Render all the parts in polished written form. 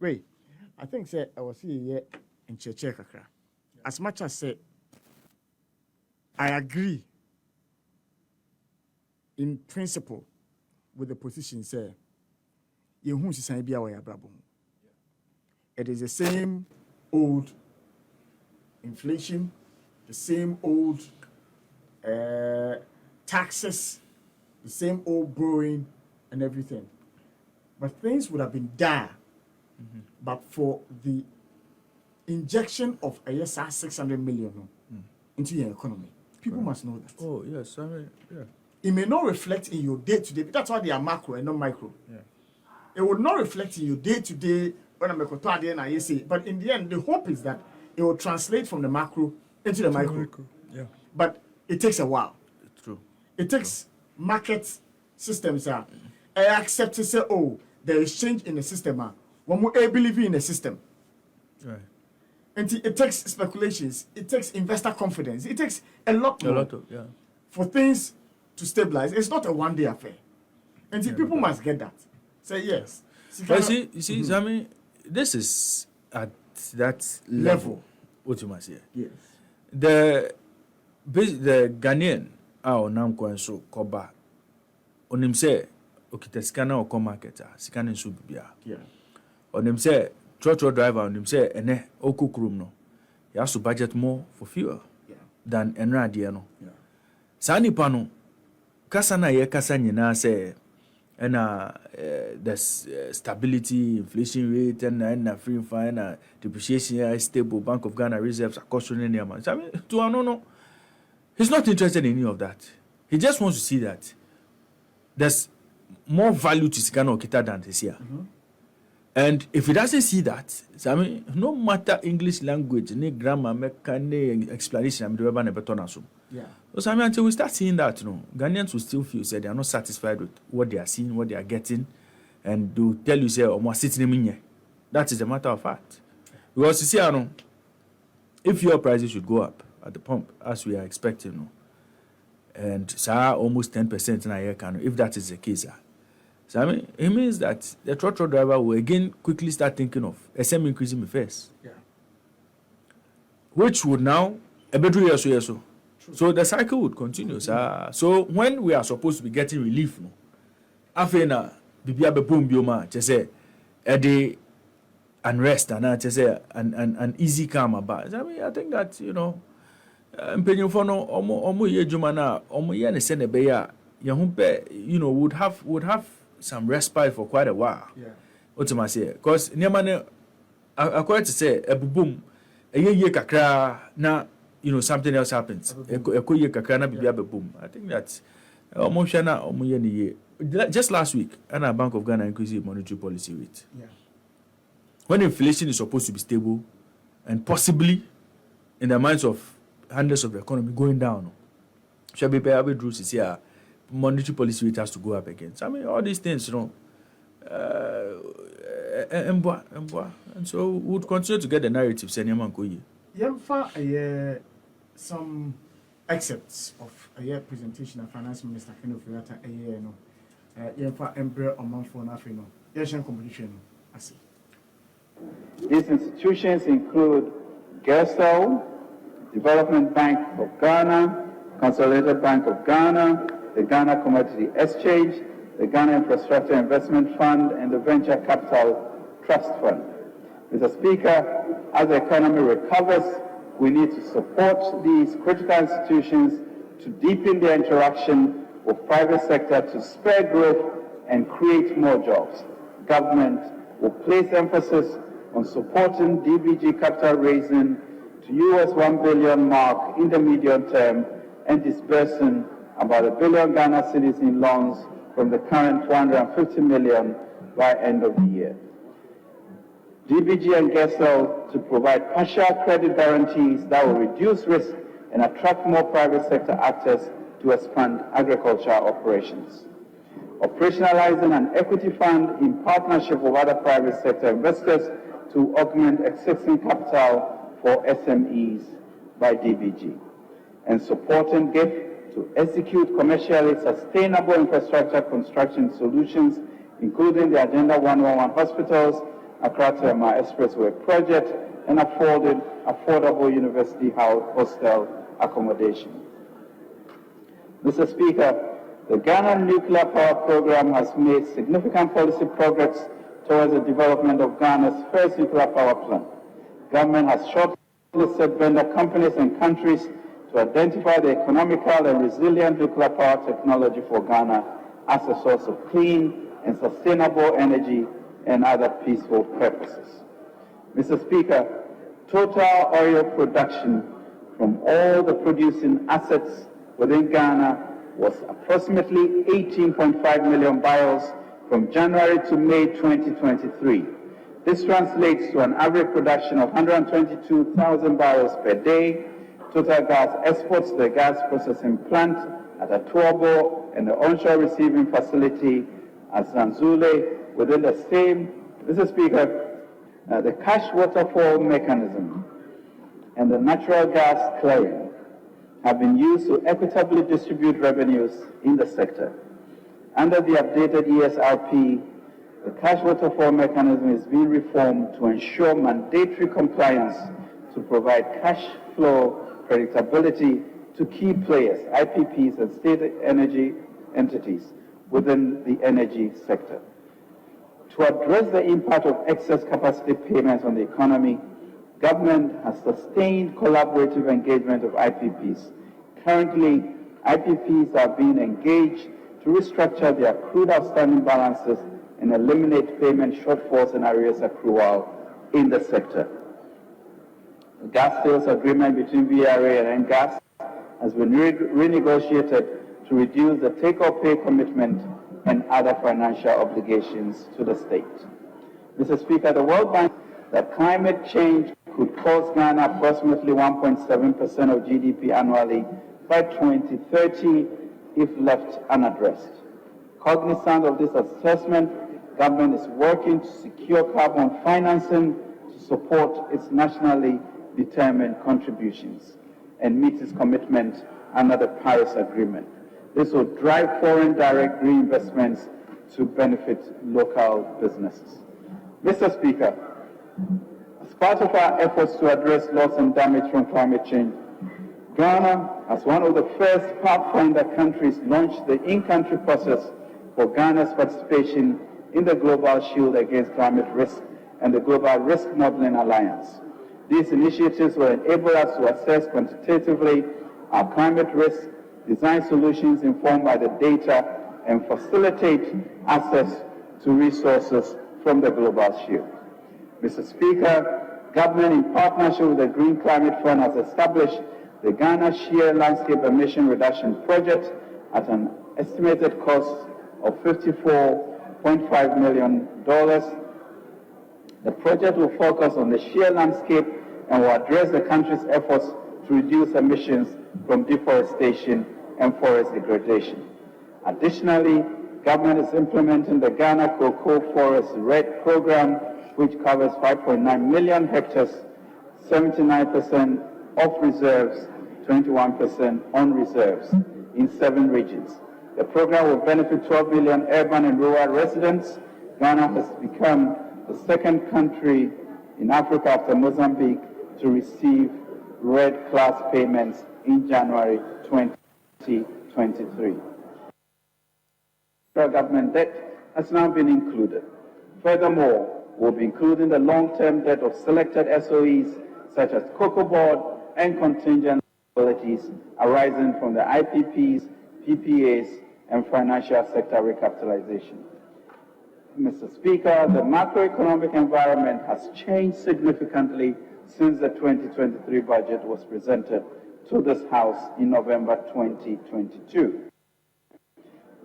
Wait, I think say I was here in Cheche kakra. As much as say I agree in principle with the position say yehu sisan bia wa yabrabo. It is the same old inflation, the same old taxes, the same old borrowing and everything. But things would have been dire. But for the injection of a yes 600 million into your economy, people must know that. Oh, yes. I mean, yeah. It may not reflect in your day-to-day. That's why they are macro and not micro. Yeah. It would not reflect in your day-to-day when I'm a say. But in the end, the hope is that it will translate from the macro into the micro. Yeah. But it takes a while. It's true. It takes market systems. I accept to say, oh, there is change in the system. When we believe in the system. Right. And it takes speculations. It takes investor confidence. It takes a lot more for things to stabilize. It's not a one-day affair. And people must get that. Say yes. But you see, I mean, this is at that level. What you must say. Yes. The Ghanaian now going so koba. Onim say okita scanner or co marketer, scanning subia. Yeah. Onim say trotro driver onim say ene okukrum no. He has to budget more for fuel than enradia no. Yeah. Sani pano kasa na ye kasa nyina say the stability, inflation rate, and free fine, depreciation is stable. Bank of Ghana reserves are cautioning them. I mean, no, he's not interested in any of that. He just wants to see that there's more value to Sikano Okita than this year. And if he doesn't see that, I mean, no matter English language, any grammar, any explanation, I'm doing a better answer. Yeah. So I mean, until we start seeing that, Ghanaians will still feel say they are not satisfied with what they are seeing, what they are getting, and they'll tell you say, "Oh, my sitting in here." That is a matter of fact. Because you see, if your prices should go up at the pump as we are expecting, and almost 10% in a year, if that is the case, so I mean, it means that the trotro driver will again quickly start thinking of SM increasing the fares, which would now a better year so. So the cycle would continue. So when we are supposed to be getting relief, after bibia be boom bioma, say a day unrest and an easy calm about. I mean, I think that penny for no omo ye jumana omo ye ne send a beya would have some respite for quite a while. Yeah. What am I say? Because near according to say a boom a ye kakra na. Something else happens. I think that just last week, and Bank of Ghana increased the monetary policy rate. Yeah. When inflation is supposed to be stable and possibly in the minds of handlers of the economy going down, shall be payable through CCR, monetary policy rate has to go up again. So, I mean, all these things, and so we would continue to get the narrative saying, some excerpts of a presentation of Finance Minister Kenneth Fiata competition. These institutions include GERSO, Development Bank of Ghana, Consolidated Bank of Ghana, the Ghana Commodity Exchange, the Ghana Infrastructure Investment Fund, and the Venture Capital Trust Fund. Mr. Speaker, as the economy recovers, we need to support these critical institutions to deepen their interaction with private sector to spur growth and create more jobs. Government will place emphasis on supporting DBG capital raising to $1 billion mark in the medium term and disbursing about $1 billion Ghana cedis in loans from the current 250 million by end of the year. DBG and GESL to provide partial credit guarantees that will reduce risk and attract more private sector actors to expand agriculture operations. Operationalizing an equity fund in partnership with other private sector investors to augment existing capital for SMEs by DBG. And supporting GIF to execute commercially sustainable infrastructure construction solutions, including the Agenda 111 hospitals, Accra-Tema Expressway project and affordable university hostel accommodation. Mr. Speaker, the Ghana Nuclear Power Program has made significant policy progress towards the development of Ghana's first nuclear power plant. Government has shortlisted vendor companies and countries to identify the economical and resilient nuclear power technology for Ghana as a source of clean and sustainable energy and other peaceful purposes. Mr. Speaker, total oil production from all the producing assets within Ghana was approximately 18.5 million barrels from January to May 2023. This translates to an average production of 122,000 barrels per day. Total gas exports to the gas processing plant at Atuobo and the onshore receiving facility at Zanzule within the same. Mr. Speaker, the cash waterfall mechanism and the natural gas clearing have been used to equitably distribute revenues in the sector. Under the updated ESRP, the cash waterfall mechanism is being reformed to ensure mandatory compliance to provide cash flow predictability to key players, IPPs and state energy entities within the energy sector. To address the impact of excess capacity payments on the economy, government has sustained collaborative engagement of IPPs. Currently, IPPs are being engaged to restructure their accrued outstanding balances and eliminate payment shortfalls and arrears accrual in the sector. The gas sales agreement between VRA and NGAS has been renegotiated to reduce the take-or-pay commitment and other financial obligations to the state. Mr. Speaker, the World Bank that climate change could cost Ghana approximately 1.7% of GDP annually by 2030 if left unaddressed. Cognizant of this assessment, government is working to secure carbon financing to support its nationally determined contributions and meet its commitment under the Paris Agreement. This will drive foreign direct reinvestments to benefit local businesses. Mr. Speaker, as part of our efforts to address loss and damage from climate change, Ghana, as one of the first Pathfinder countries, launched the in-country process for Ghana's participation in the Global Shield Against Climate Risk and the Global Risk Modeling Alliance. These initiatives will enable us to assess quantitatively our climate risk, design solutions informed by the data, and facilitate access to resources from the Global Shield. Mr. Speaker, government in partnership with the Green Climate Fund has established the Ghana Shear Landscape Emission Reduction Project at an estimated cost of $54.5 million. The project will focus on the shear landscape and will address the country's efforts to reduce emissions from deforestation and forest degradation. Additionally, government is implementing the Ghana Cocoa Forest RED program, which covers 5.9 million hectares, 79% of reserves, 21% on reserves in 7 regions. The program will benefit 12 million urban and rural residents. Ghana has become the second country in Africa after Mozambique to receive RED class payments in January 2023. Federal government debt has now been included. Furthermore, we'll be including the long-term debt of selected SOEs such as Cocoa Board and contingent liabilities arising from the IPPs, PPAs, and financial sector recapitalization. Mr. Speaker, the macroeconomic environment has changed significantly since the 2023 budget was presented to this House in November 2022.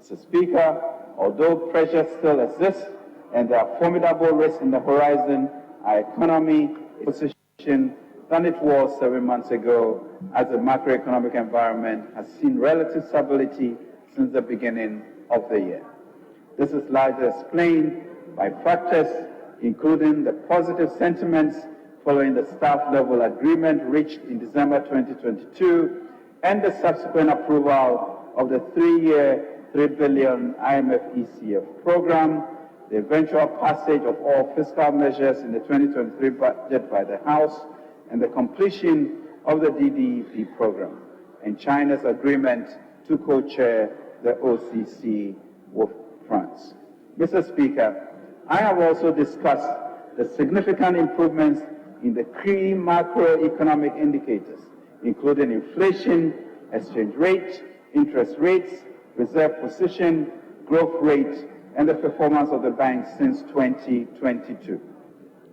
Mr. Speaker, although pressure still exists and there are formidable risks in the horizon, our economy is positioned than it was 7 months ago, as the macroeconomic environment has seen relative stability since the beginning of the year. This is largely explained by factors including the positive sentiments following the staff-level agreement reached in December 2022 and the subsequent approval of the 3-year, $3 billion IMF ECF program, the eventual passage of all fiscal measures in the 2023 budget by the House, and the completion of the DDEP program, and China's agreement to co-chair the OCC with France. Mr. Speaker, I have also discussed the significant improvements in the key macroeconomic indicators, including inflation, exchange rate, interest rates, reserve position, growth rate, and the performance of the bank since 2022.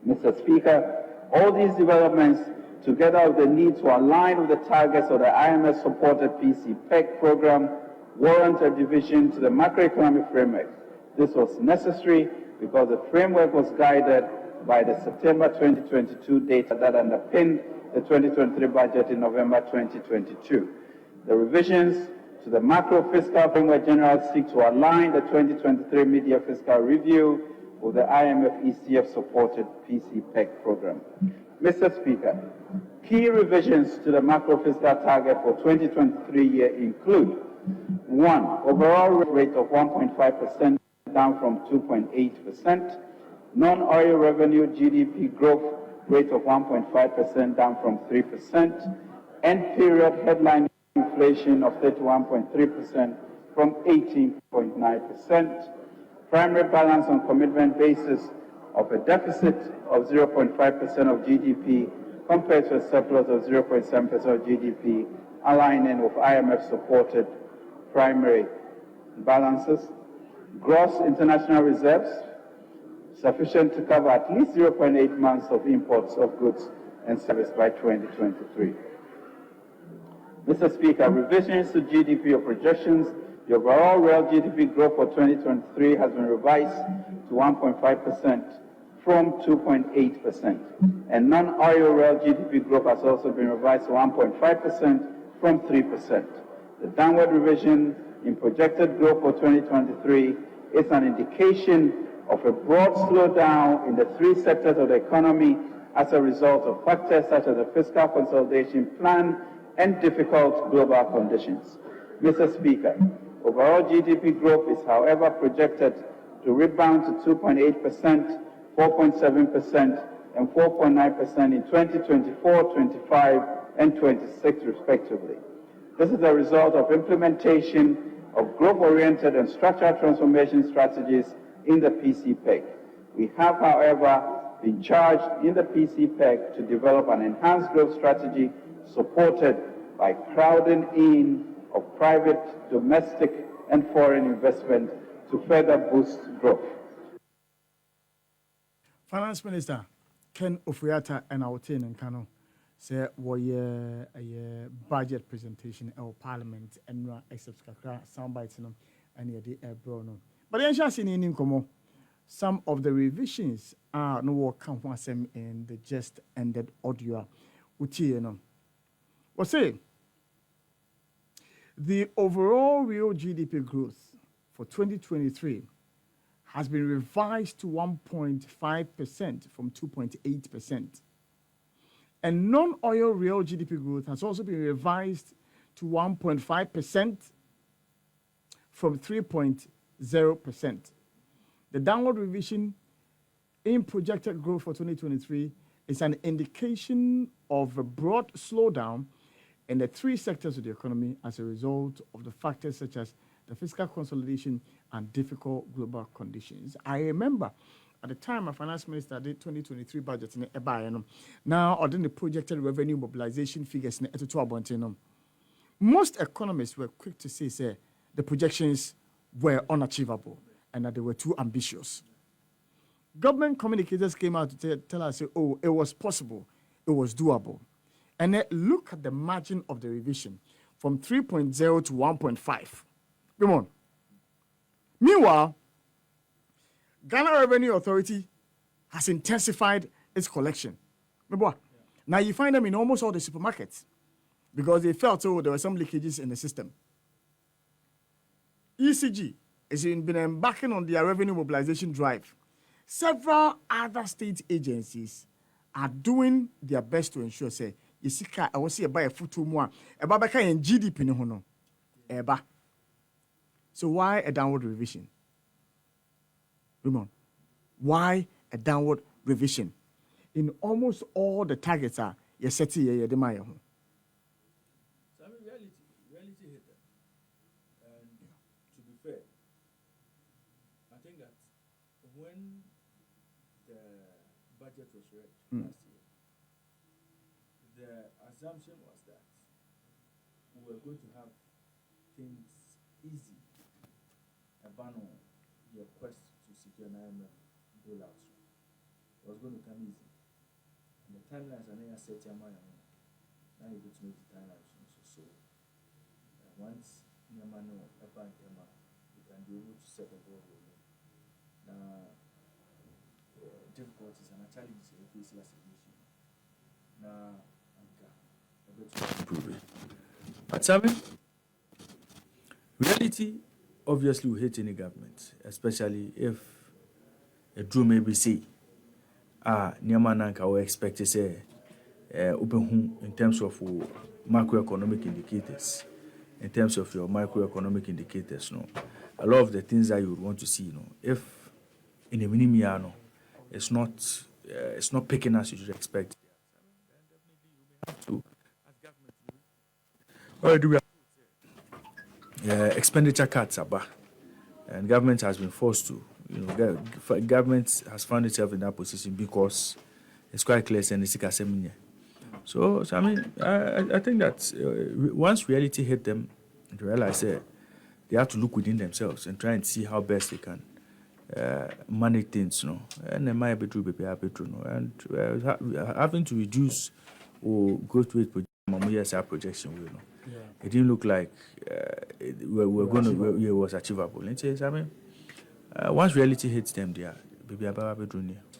Mr. Speaker, all these developments, together with the need to align with the targets of the IMF-supported PC-PEC program, warrant a division to the macroeconomic framework. This was necessary because the framework was guided by the September 2022 data that underpinned the 2023 budget in November 2022. The revisions to the macro-fiscal framework generally seek to align the 2023 mid-year fiscal review with the IMF ECF-supported PC-PEC program. Mr. Speaker, key revisions to the macro-fiscal target for 2023 year include: 1. Overall rate of 1.5%, down from 2.8%. Non-oil revenue GDP growth rate of 1.5%, down from 3%. End period headline inflation of 31.3% from 18.9%. Primary balance on commitment basis of a deficit of 0.5% of GDP compared to a surplus of 0.7% of GDP, aligning with IMF-supported primary balances. Gross international reserves sufficient to cover at least 0.8 months of imports of goods and services by 2023. Mr. Speaker, revisions to GDP projections. The overall real GDP growth for 2023 has been revised to 1.5% from 2.8%, and non-oil real GDP growth has also been revised to 1.5% from 3%. The downward revision in projected growth for 2023 is an indication of a broad slowdown in the three sectors of the economy as a result of factors such as the fiscal consolidation plan and difficult global conditions. Mr. Speaker, overall GDP growth is, however, projected to rebound to 2.8%, 4.7%, and 4.9% in 2024, 25, and 26, respectively. This is a result of implementation of growth-oriented and structural transformation strategies in the PC-PEC. We have, however, been charged in the PC-PEC to develop an enhanced growth strategy supported by crowding in of private, domestic, and foreign investment to further boost growth. Finance Minister Ken Ofori-Atta and Autain and Kano say a budget presentation in Parliament and except soundbites and the bro no. But then just in Komo, some of the revisions are no work come in the just ended audio. What's say? The overall real GDP growth for 2023 has been revised to 1.5% from 2.8%. And non-oil real GDP growth has also been revised to 1.5% from 3.0%. The downward revision in projected growth for 2023 is an indication of a broad slowdown in the three sectors of the economy as a result of the factors such as the fiscal consolidation and difficult global conditions. I remember at the time my finance minister did 2023 budget in the now or the projected revenue mobilization figures in the most economists were quick to say the projections were unachievable and that they were too ambitious. Government communicators came out to tell us, oh, it was possible, it was doable. And then look at the margin of the revision from 3.0 to 1.5. Come on. Meanwhile, Ghana Revenue Authority has intensified its collection. Now you find them in almost all the supermarkets because they felt there were some leakages in the system. ECG has been embarking on their revenue mobilization drive. Several other state agencies are doing their best to ensure, say, I will see a foot more, a babaka and GDP no eba. So why a downward revision? Ramon, Why a downward revision? In almost all the targets are you set here the mile. So I mean, reality hit them. And to be fair, I think that when the budget was read last year, the assumption was that we were going to have things easy. A ban on your quest to secure an IMF bailout was going to come easy. And the timelines are now set your mind. Now you're going to make the timelines. So once Nyama know a bank, you can be able to set the ball rolling. Now, difficulties and challenges you face as a nation. Now, a bit to improve it. But Sammy, reality obviously will hate any government, especially if a drew maybe say, Nyama Nanka we expect to say, open in terms of macroeconomic indicators, in terms of your microeconomic indicators, a lot of the things that you would want to see, if in a minimum, it's not picking as you should expect. To, already we have expenditure cuts are back, and government has been forced to. Government has found itself in that position because it's quite clear and it's so I mean, I think that once reality hit them, they realize they have to look within themselves and try and see how best they can manage things, and they might be true, and having to reduce or growth rate projection, it didn't look like it was achievable. And I mean, once reality hits them, they are baby about